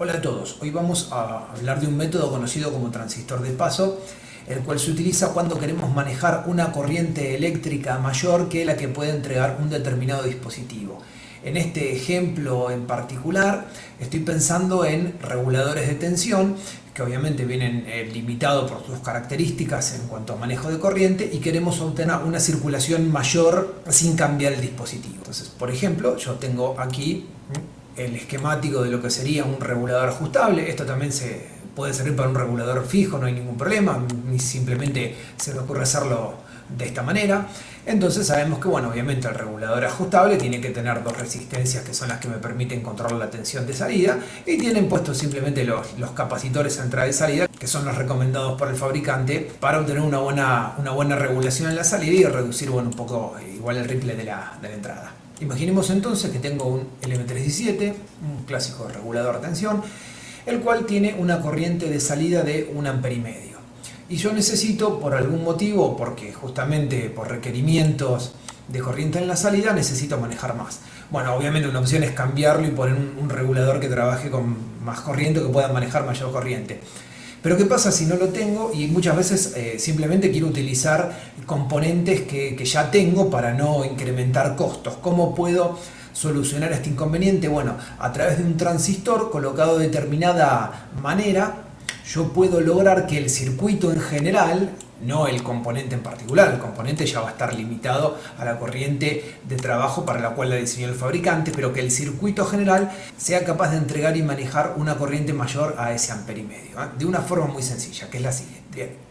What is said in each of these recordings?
Hola a todos, hoy vamos a hablar de un método conocido como transistor de paso, el cual se utiliza cuando queremos manejar una corriente eléctrica mayor que la que puede entregar un determinado dispositivo. En este ejemplo en particular estoy pensando en reguladores de tensión que obviamente vienen limitados por sus características en cuanto a manejo de corriente y queremos obtener una circulación mayor sin cambiar el dispositivo. Entonces, por ejemplo, yo tengo aquí el esquemático de lo que sería un regulador ajustable. Esto también puede servir para un regulador fijo, no hay ningún problema, ni simplemente se me ocurre hacerlo de esta manera. Entonces sabemos que, bueno, obviamente el regulador ajustable tiene que tener dos resistencias que son las que me permiten controlar la tensión de salida, y tienen puestos simplemente los capacitores de entrada y salida, que son los recomendados por el fabricante para obtener una buena regulación en la salida y reducir, bueno, un poco igual el ripple de la entrada. Imaginemos entonces que tengo un LM317, un clásico regulador de tensión, el cual tiene una corriente de salida de 1,5 amperes. Y yo necesito, por algún motivo, porque justamente por requerimientos de corriente en la salida, necesito manejar más. Bueno, obviamente una opción es cambiarlo y poner un regulador que trabaje con más corriente, que pueda manejar mayor corriente. Pero ¿qué pasa si no lo tengo? Y muchas veces simplemente quiero utilizar componentes que ya tengo para no incrementar costos. ¿Cómo puedo solucionar este inconveniente? Bueno, a través de un transistor colocado de determinada manera, yo puedo lograr que el circuito en general, no el componente en particular, el componente ya va a estar limitado a la corriente de trabajo para la cual la diseñó el fabricante, pero que el circuito general sea capaz de entregar y manejar una corriente mayor a ese 1,5 amperes, de una forma muy sencilla, que es la siguiente. Bien.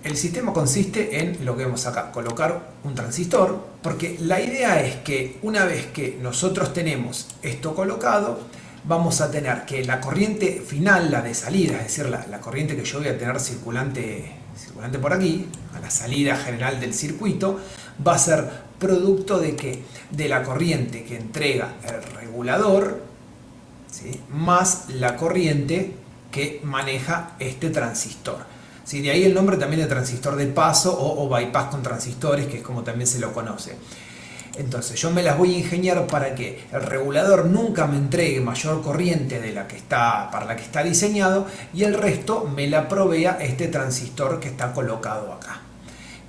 El sistema consiste en lo que vemos acá, colocar un transistor, porque la idea es que una vez que nosotros tenemos esto colocado, vamos a tener que la corriente final, la de salida, es decir, la corriente que yo voy a tener circulante por aquí, a la salida general del circuito, va a ser producto de que de la corriente que entrega el regulador, ¿sí?, más la corriente que maneja este transistor. ¿Sí? De ahí el nombre también de transistor de paso o bypass con transistores, que es como también se lo conoce. Entonces yo me las voy a ingeniar para que el regulador nunca me entregue mayor corriente de la que para la que está diseñado, y el resto me la provea este transistor que está colocado acá.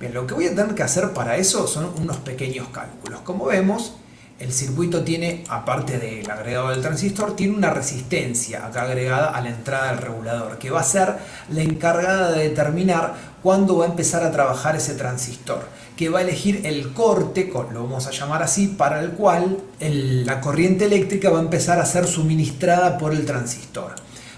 Bien, lo que voy a tener que hacer para eso son unos pequeños cálculos. Como vemos, el circuito tiene, aparte del agregado del transistor, tiene una resistencia acá agregada a la entrada del regulador, que va a ser la encargada de determinar cuándo va a empezar a trabajar ese transistor, que va a elegir el corte, lo vamos a llamar así, para el cual la corriente eléctrica va a empezar a ser suministrada por el transistor.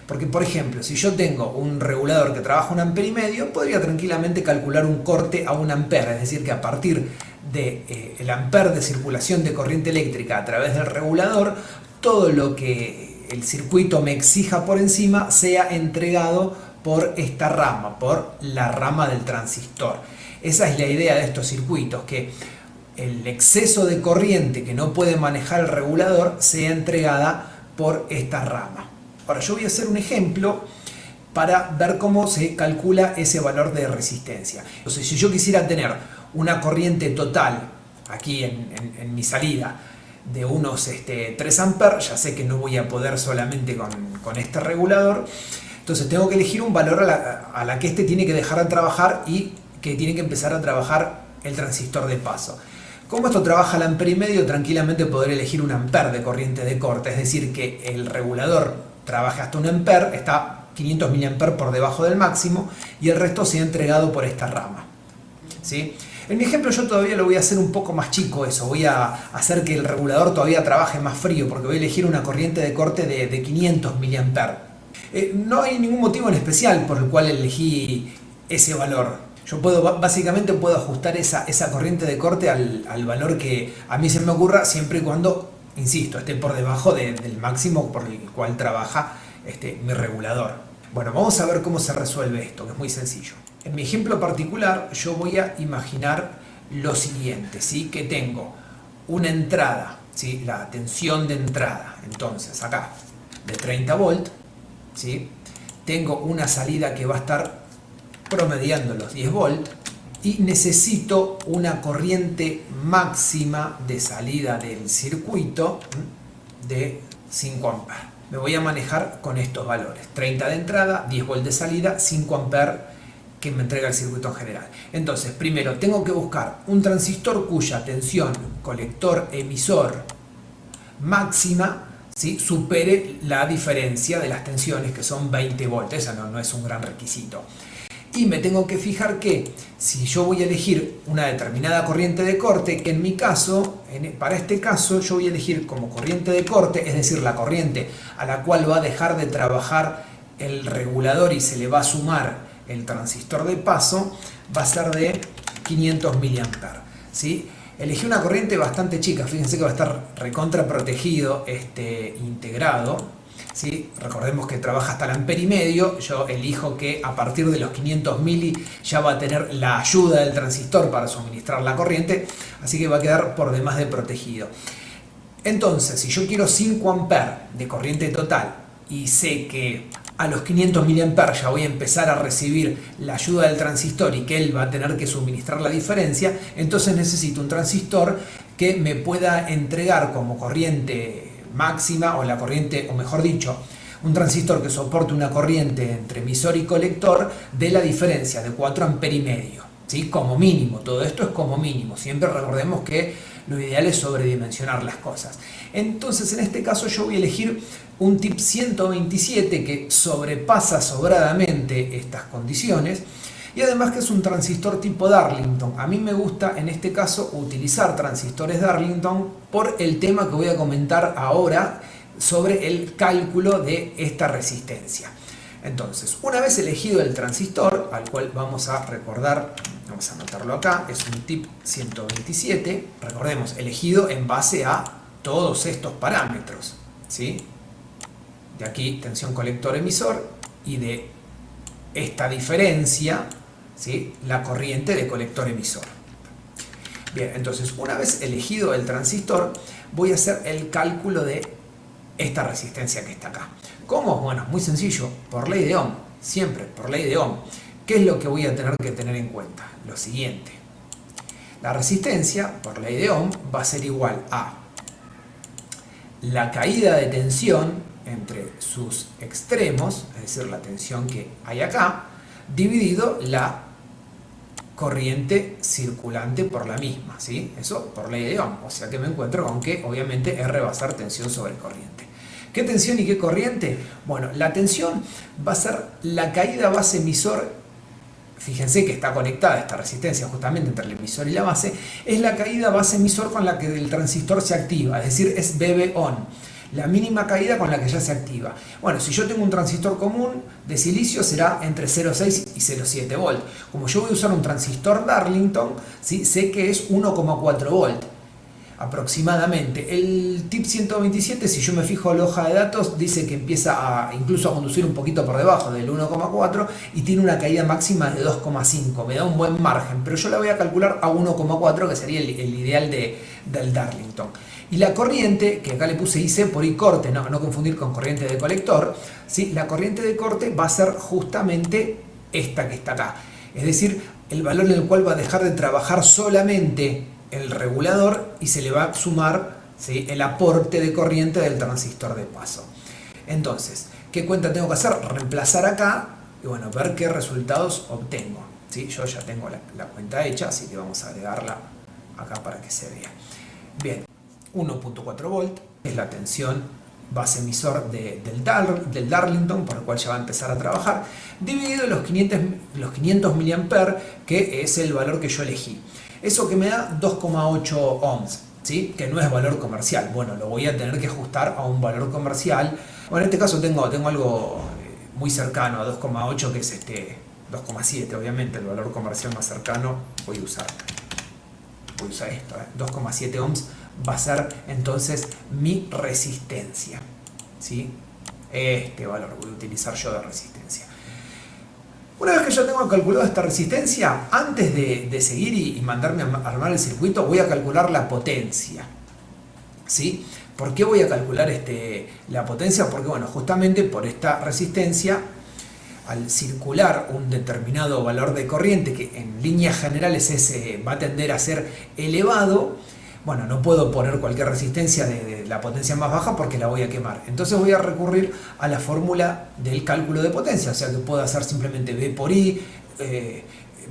Porque, por ejemplo, si yo tengo un regulador que trabaja 1,5 amperes, podría tranquilamente calcular un corte a 1 ampere, es decir, que a partir del ampere de circulación de corriente eléctrica a través del regulador, todo lo que el circuito me exija por encima sea entregado por esta rama, por la rama del transistor. Esa es la idea de estos circuitos, que el exceso de corriente que no puede manejar el regulador sea entregada por esta rama. Ahora yo voy a hacer un ejemplo para ver cómo se calcula ese valor de resistencia. Entonces, si yo quisiera tener una corriente total aquí en mi salida de unos 3 amperes, ya sé que no voy a poder solamente con este regulador, entonces tengo que elegir un valor a la que este tiene que dejar de trabajar y que tiene que empezar a trabajar el transistor de paso. Como esto trabaja al 1,5 amperes, tranquilamente podré elegir 1 ampere de corriente de corte, es decir, que el regulador trabaje hasta 1 ampere, está 500 miliamperes por debajo del máximo, y el resto sea entregado por esta rama. ¿Sí? En mi ejemplo yo todavía lo voy a hacer un poco más chico eso, voy a hacer que el regulador todavía trabaje más frío, porque voy a elegir una corriente de corte de 500 miliamperes. No hay ningún motivo en especial por el cual elegí ese valor. Yo básicamente puedo ajustar esa corriente de corte al valor que a mí se me ocurra, siempre y cuando, insisto, esté por debajo del máximo por el cual trabaja mi regulador. Bueno, vamos a ver cómo se resuelve esto, que es muy sencillo. En mi ejemplo particular yo voy a imaginar lo siguiente, ¿sí? Que tengo una entrada, ¿sí?, la tensión de entrada, entonces acá, de 30 volts, ¿sí? Tengo una salida que va a estar promediando los 10 volts y necesito una corriente máxima de salida del circuito de 5 amperes. me voy a manejar con estos valores. 30 de entrada, 10 volts de salida, 5 amperes que me entrega el circuito en general. Entonces, primero tengo que buscar un transistor cuya tensión colector-emisor máxima, ¿sí?, supere la diferencia de las tensiones, que son 20 volts. Esa no es un gran requisito. Y me tengo que fijar que si yo voy a elegir una determinada corriente de corte, que en mi caso, para este caso, yo voy a elegir como corriente de corte, es decir, la corriente a la cual va a dejar de trabajar el regulador y se le va a sumar el transistor de paso, va a ser de 500 mA, ¿sí? Elegí una corriente bastante chica, fíjense que va a estar recontra protegido, integrado, ¿sí? Recordemos que trabaja hasta el ampere y medio. Yo elijo que a partir de los 500 mili ya va a tener la ayuda del transistor para suministrar la corriente, así que va a quedar por demás de protegido. Entonces, si yo quiero 5 amperes de corriente total y sé que a los 500 mA ya voy a empezar a recibir la ayuda del transistor y que él va a tener que suministrar la diferencia, entonces necesito un transistor que me pueda entregar como corriente máxima, o la corriente, o mejor dicho, un transistor que soporte una corriente entre emisor y colector de la diferencia de 4 amperes y medio, ¿sí? Como mínimo, todo esto es como mínimo. Siempre recordemos que lo ideal es sobredimensionar las cosas. Entonces, en este caso yo voy a elegir un tip 127 que sobrepasa sobradamente estas condiciones, y además que es un transistor tipo Darlington. A mí me gusta en este caso utilizar transistores Darlington por el tema que voy a comentar ahora sobre el cálculo de esta resistencia. Entonces, una vez elegido el transistor, al cual vamos a recordar, vamos a anotarlo acá, es un tip 127, recordemos, elegido en base a todos estos parámetros, ¿sí? De aquí tensión colector-emisor, y de esta diferencia, ¿sí?, la corriente de colector-emisor. Bien, entonces una vez elegido el transistor, voy a hacer el cálculo de esta resistencia que está acá. ¿Cómo? Bueno, muy sencillo, por ley de Ohm, siempre por ley de Ohm. ¿Qué es lo que voy a tener que tener en cuenta? Lo siguiente: la resistencia, por ley de Ohm, va a ser igual a la caída de tensión entre sus extremos, es decir, la tensión que hay acá, dividido la corriente circulante por la misma, ¿sí? Eso por ley de Ohm, o sea que me encuentro con que obviamente R va a ser tensión sobre corriente. ¿Qué tensión y qué corriente? Bueno, la tensión va a ser la caída base emisor. Fíjense que está conectada esta resistencia justamente entre el emisor y la base. Es la caída base emisor con la que el transistor se activa, es decir, es BB on, la mínima caída con la que ya se activa. Bueno, si yo tengo un transistor común de silicio, será entre 0,6 y 0,7 volt. Como yo voy a usar un transistor Darlington, ¿sí?, sé que es 1,4 volt aproximadamente. El tip 127, si yo me fijo en la hoja de datos, dice que empieza incluso a conducir un poquito por debajo del 1,4 y tiene una caída máxima de 2,5. Me da un buen margen, pero yo la voy a calcular a 1,4, que sería el ideal del Darlington. Y la corriente, que acá le puse IC por I corte, no confundir con corriente de colector, ¿sí?, la corriente de corte va a ser justamente esta que está acá. Es decir, el valor en el cual va a dejar de trabajar solamente el regulador y se le va a sumar, ¿sí?, el aporte de corriente del transistor de paso. Entonces, ¿qué cuenta tengo que hacer? Reemplazar acá y bueno, ver qué resultados obtengo, ¿sí? Yo ya tengo la cuenta hecha, así que vamos a agregarla acá para que se vea. Bien, 1,4 volt es la tensión base emisor del Darlington, por el cual ya va a empezar a trabajar, dividido los 500 mA, que es el valor que yo elegí. Eso que me da 2,8 ohms, ¿sí?, que no es valor comercial. Bueno, lo voy a tener que ajustar a un valor comercial. Bueno, en este caso tengo algo muy cercano a 2,8, que es 2,7, obviamente, el valor comercial más cercano. Voy a usar esto, 2,7 ohms va a ser entonces mi resistencia, ¿sí? Este valor voy a utilizar yo de resistencia. Una vez que yo tengo calculado esta resistencia, antes de seguir y mandarme a armar el circuito, voy a calcular la potencia, ¿sí? ¿Por qué voy a calcular la potencia? Porque bueno, justamente por esta resistencia, al circular un determinado valor de corriente, que en líneas generales va a tender a ser elevado, bueno, no puedo poner cualquier resistencia de la potencia más baja porque la voy a quemar. Entonces voy a recurrir a la fórmula del cálculo de potencia, o sea que puedo hacer simplemente V por I,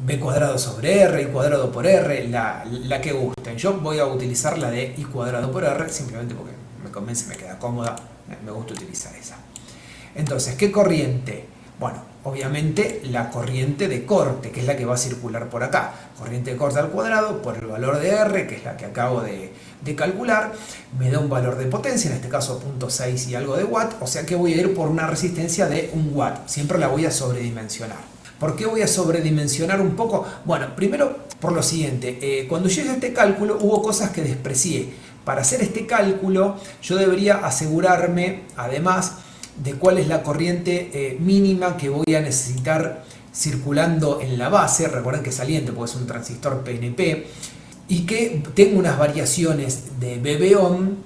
B cuadrado sobre R, I cuadrado por R, la que gusten. Yo voy a utilizar la de I cuadrado por R simplemente porque me convence, me queda cómoda, me gusta utilizar esa. Entonces, ¿qué corriente? Bueno, obviamente la corriente de corte, que es la que va a circular por acá. Corriente de corte al cuadrado por el valor de R, que es la que acabo de calcular, me da un valor de potencia, en este caso 0.6 y algo de watt, o sea que voy a ir por una resistencia de 1 watt. Siempre la voy a sobredimensionar. ¿Por qué voy a sobredimensionar un poco? Bueno, primero por lo siguiente, cuando yo hice este cálculo hubo cosas que desprecié. Para hacer este cálculo yo debería asegurarme, además, de cuál es la corriente mínima que voy a necesitar circulando en la base. Recuerden que es saliente porque es un transistor PNP y que tengo unas variaciones de BB-ohm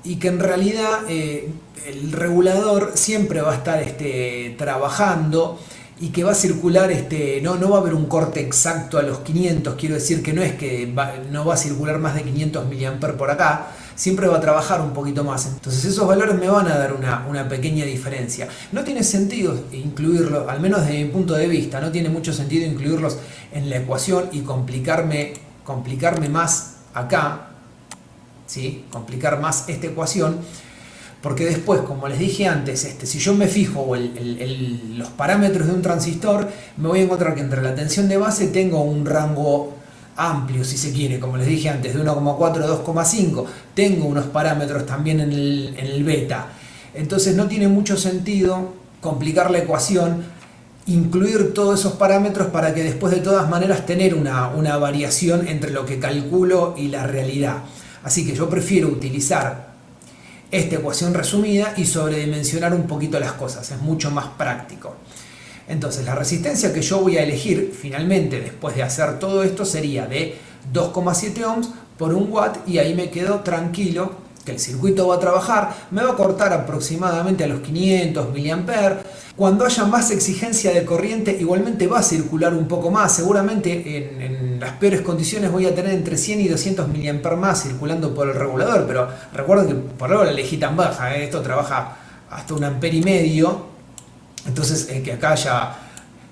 y que en realidad el regulador siempre va a estar trabajando y que va a circular, no va a haber un corte exacto a los 500, quiero decir que no es que no va a circular más de 500 mA por acá, siempre va a trabajar un poquito más. Entonces esos valores me van a dar una pequeña diferencia. No tiene sentido incluirlo, al menos desde mi punto de vista, no tiene mucho sentido incluirlos en la ecuación y complicarme más acá, ¿sí? Complicar más esta ecuación, porque después, como les dije antes, si yo me fijo los parámetros de un transistor, me voy a encontrar que entre la tensión de base tengo un rango amplio, si se quiere, como les dije antes, de 1,4 a 2,5. Tengo unos parámetros también en el beta. Entonces no tiene mucho sentido complicar la ecuación, incluir todos esos parámetros para que después de todas maneras tener una variación entre lo que calculo y la realidad. Así que yo prefiero utilizar esta ecuación resumida y sobredimensionar un poquito las cosas, es mucho más práctico. Entonces la resistencia que yo voy a elegir finalmente después de hacer todo esto sería de 2,7 ohms por 1 watt y ahí me quedo tranquilo que el circuito va a trabajar, me va a cortar aproximadamente a los 500 mA. Cuando haya más exigencia de corriente igualmente va a circular un poco más, seguramente en las peores condiciones voy a tener entre 100 y 200 mA más circulando por el regulador, pero recuerden que por ahora la elegí tan baja, esto trabaja hasta 1,5 amperes, entonces que acá haya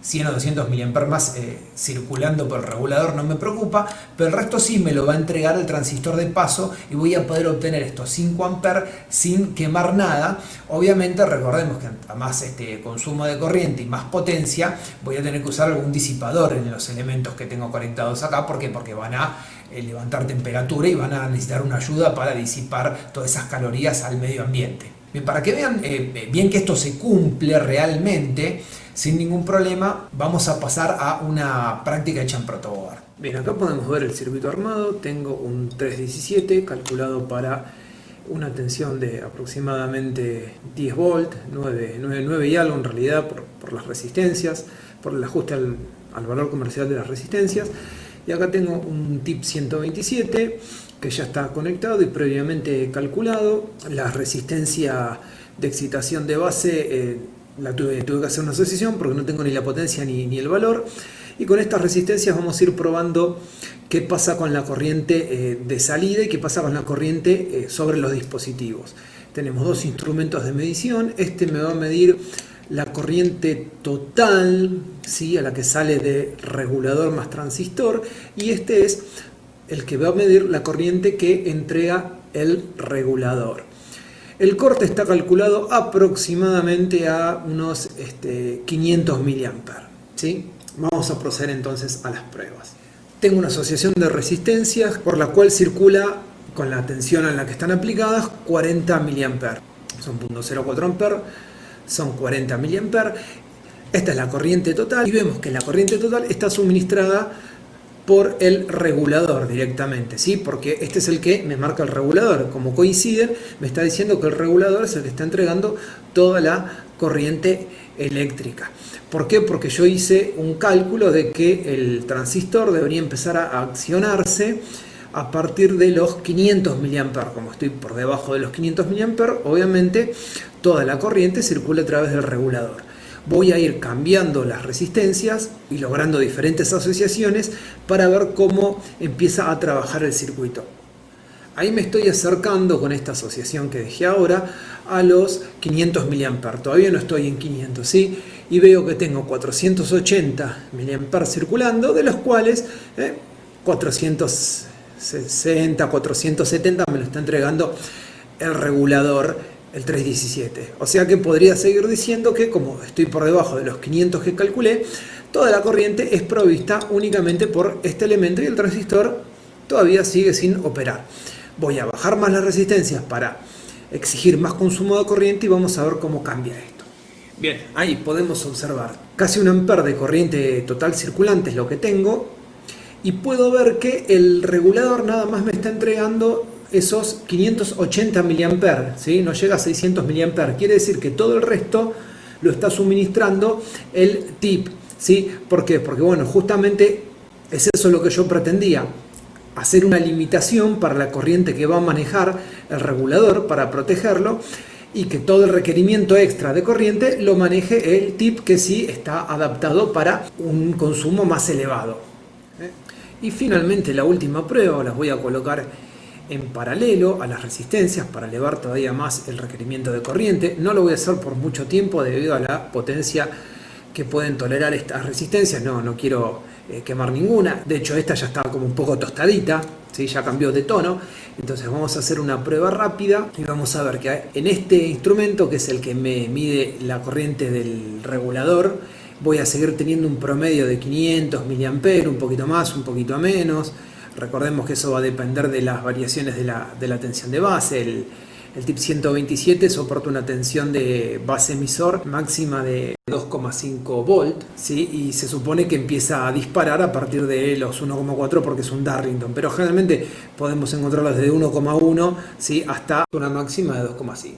100 o 200 mA más circulando por el regulador no me preocupa, pero el resto sí me lo va a entregar el transistor de paso y voy a poder obtener estos 5 amperes sin quemar nada. Obviamente recordemos que a más consumo de corriente y más potencia voy a tener que usar algún disipador en los elementos que tengo conectados acá. ¿Por qué? Porque van a levantar temperatura y van a necesitar una ayuda para disipar todas esas calorías al medio ambiente. Bien, para que vean bien que esto se cumple realmente sin ningún problema, vamos a pasar a una práctica hecha en protoboard. Bien, acá podemos ver el circuito armado. Tengo un 317 calculado para una tensión de aproximadamente 10 volt, 9 y algo en realidad por las resistencias, por el ajuste al valor comercial de las resistencias. Y acá tengo un tip 127 que ya está conectado y previamente calculado. La resistencia de excitación de base tuve que hacer una asociación porque no tengo ni la potencia ni el valor. Y con estas resistencias vamos a ir probando qué pasa con la corriente de salida y qué pasa con la corriente sobre los dispositivos. Tenemos dos instrumentos de medición. Este me va a medir la corriente total, ¿sí?, a la que sale de regulador más transistor, y este es el que va a medir la corriente que entrega el regulador. El corte está calculado aproximadamente a unos 500 mA, ¿sí? Vamos a proceder entonces a las pruebas. Tengo una asociación de resistencias por la cual circula con la tensión en la que están aplicadas 40 mA. Son 0.04 amperes. Son 40 mA. Esta es la corriente total y vemos que la corriente total está suministrada por el regulador directamente, ¿sí? Porque este es el que me marca el regulador. Como coinciden, me está diciendo que el regulador es el que está entregando toda la corriente eléctrica. ¿Por qué? Porque yo hice un cálculo de que el transistor debería empezar a accionarse a partir de los 500 mA. Como estoy por debajo de los 500 mA, obviamente toda la corriente circula a través del regulador. Voy a ir cambiando las resistencias y logrando diferentes asociaciones para ver cómo empieza a trabajar el circuito. ahí me estoy acercando con esta asociación que dejé ahora a los 500 mA. Todavía no estoy en 500, ¿sí? Y veo que tengo 480 mA circulando, de los cuales 460, 470 me lo está entregando el regulador, el 317. O sea que podría seguir diciendo que, como estoy por debajo de los 500 que calculé, toda la corriente es provista únicamente por este elemento y el transistor todavía sigue sin operar. Voy a bajar más las resistencias para exigir más consumo de corriente y vamos a ver cómo cambia esto. Bien, ahí podemos observar casi 1 ampere de corriente total circulante es lo que tengo, y puedo ver que el regulador nada más me está entregando esos 580 mA, ¿sí? No llega a 600 mA. Quiere decir que todo el resto lo está suministrando el TIP, ¿sí? ¿Por qué? Porque bueno, justamente es eso lo que yo pretendía, hacer una limitación para la corriente que va a manejar el regulador para protegerlo, y que todo el requerimiento extra de corriente lo maneje el TIP, que sí está adaptado para un consumo más elevado. Y finalmente la última prueba las voy a colocar en paralelo a las resistencias para elevar todavía más el requerimiento de corriente. No lo voy a hacer por mucho tiempo debido a la potencia que pueden tolerar estas resistencias. No quiero quemar ninguna. De hecho, esta ya está como un poco tostadita, ¿sí? Ya cambió de tono. Entonces vamos a hacer una prueba rápida y vamos a ver que en este instrumento, que es el que me mide la corriente del regulador, voy a seguir teniendo un promedio de 500 mA, un poquito más, un poquito menos. Recordemos que eso va a depender de las variaciones de la tensión de base. El TIP 127 soporta una tensión de base emisor máxima de 2,5 volt, ¿sí? Y se supone que empieza a disparar a partir de los 1,4 porque es un Darlington, pero generalmente podemos encontrarlo desde 1,1, ¿sí? Hasta una máxima de 2,5.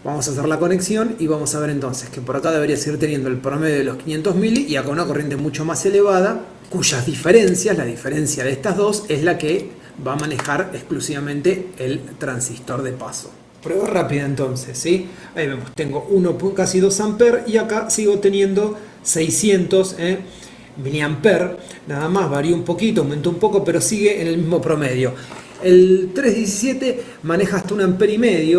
Vamos a hacer la conexión y vamos a ver entonces que por acá debería seguir teniendo el promedio de los 500 mili y acá una corriente mucho más elevada, cuyas diferencias, la diferencia de estas dos, es la que va a manejar exclusivamente el transistor de paso. Prueba rápida entonces, ¿sí? Ahí vemos, tengo casi 2 amperes y acá sigo teniendo 600 miliamperes. Nada más, varía un poquito, aumentó un poco, pero sigue en el mismo promedio. El 317 maneja hasta 1,5 amperes,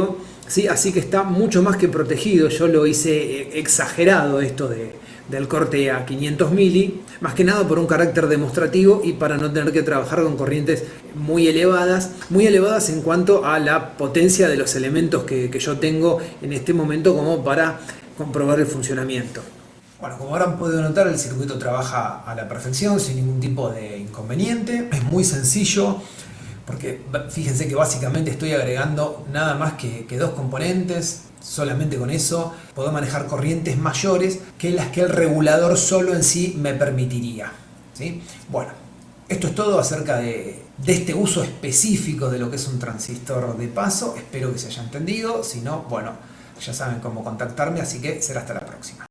¿sí? Así que está mucho más que protegido. Yo lo hice exagerado esto del corte a 500 mili, más que nada por un carácter demostrativo y para no tener que trabajar con corrientes muy elevadas en cuanto a la potencia de los elementos que yo tengo en este momento como para comprobar el funcionamiento. Bueno, como habrán podido notar, el circuito trabaja a la perfección sin ningún tipo de inconveniente. Es muy sencillo, porque fíjense que básicamente estoy agregando nada más que dos componentes. Solamente con eso puedo manejar corrientes mayores que las que el regulador solo en sí me permitiría, ¿sí? Bueno, esto es todo acerca de este uso específico de lo que es un transistor de paso. Espero que se haya entendido. Si no, bueno, ya saben cómo contactarme, así que será hasta la próxima.